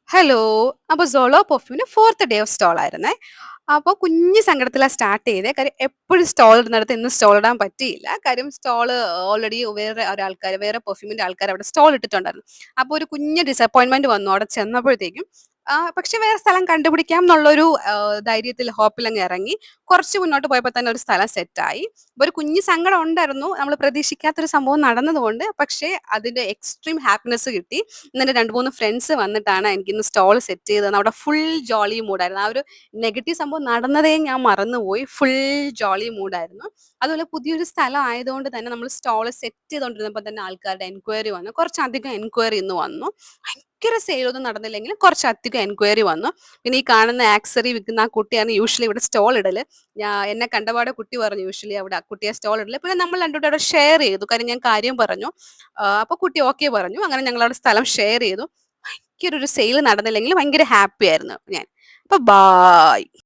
Hello. അപ്പൊ solo പെർഫ്യൂമിന്റെ 4th day of stall ആയിരുന്നേ. അപ്പൊ കുഞ്ഞ് സങ്കടത്തിലാ സ്റ്റാർട്ട് ചെയ്തേ. കാര്യം എപ്പഴും സ്റ്റോൾ ഇടുന്നിടത്ത് ഇന്ന് സ്റ്റോൾ ഇടാൻ പറ്റിയില്ല. കാര്യം സ്റ്റോള് ഓൾറെഡി വേറെ പെർഫ്യൂമിന്റെ ആൾക്കാര് അവിടെ സ്റ്റോൾ ഇട്ടിട്ടുണ്ടായിരുന്നു. അപ്പൊ ഒരു കുഞ്ഞ് ഡിസപ്പോയിന്റ്മെന്റ് വന്നു അവിടെ ചെന്നപ്പോഴത്തേക്കും. പക്ഷെ വേറെ സ്ഥലം കണ്ടുപിടിക്കാം എന്നുള്ളൊരു ധൈര്യത്തിൽ ഹോപ്പിലങ്ങ് ഇറങ്ങി. കുറച്ച് മുന്നോട്ട് പോയപ്പോ തന്നെ ഒരു സ്ഥലം സെറ്റായി. ഒരു കുഞ്ഞ് സങ്കടം ഉണ്ടായിരുന്നു. നമ്മൾ പ്രതീക്ഷിക്കാത്തൊരു സംഭവം നടന്നതുകൊണ്ട്. പക്ഷേ അതിന്റെ എക്സ്ട്രീം ഹാപ്പിനെസ് കിട്ടി. ഇന്നെന്റെ 2, 3 ഫ്രണ്ട്സ് വന്നിട്ടാണ് എനിക്കിന്ന് സ്റ്റോൾ സെറ്റ് ചെയ്ത് തന്നത്. അവിടെ ഫുൾ ജോളി മൂഡായിരുന്നു. ആ ഒരു നെഗറ്റീവ് സംഭവം നടന്നതേ ഞാൻ മറന്നുപോയി. ഫുൾ ജോളി മൂഡായിരുന്നു. അതുപോലെ പുതിയൊരു സ്ഥലം ആയതുകൊണ്ട് തന്നെ നമ്മൾ സ്റ്റോള് സെറ്റ് ചെയ്തുകൊണ്ടിരുന്നപ്പോൾ തന്നെ ആൾക്കാരുടെ എൻക്വയറി വന്നു. കുറച്ചധികം എൻക്വയറി ഇന്ന് വന്നു. ഭയങ്കര സെയിലൊന്നും നടന്നില്ലെങ്കിലും കുറച്ചധികം എൻക്വയറി വന്നു. പിന്നെ ഈ കാണുന്ന ആക്സറി വിൽക്കുന്ന ആ കുട്ടിയാണ് യൂഷ്വലി ഇവിടെ സ്റ്റോൾ ഇടല്. എന്നെ കണ്ടപാടെ കുട്ടി പറഞ്ഞു യൂഷ്വലി അവിടെ ആ കുട്ടിയെ സ്റ്റോൾ ഇടല്. പിന്നെ നമ്മൾ രണ്ടുകൂടെ അവിടെ ഷെയർ ചെയ്തു. കാര്യം ഞാൻ കാര്യം പറഞ്ഞു. അപ്പൊ കുട്ടി ഓക്കെ പറഞ്ഞു. അങ്ങനെ ഞങ്ങളവിടെ സ്ഥലം ഷെയർ ചെയ്തു. ഭയങ്കര ഒരു സെയിൽ നടന്നില്ലെങ്കിലും ഭയങ്കര ഹാപ്പി ആയിരുന്നു ഞാൻ. അപ്പൊ ബായ്.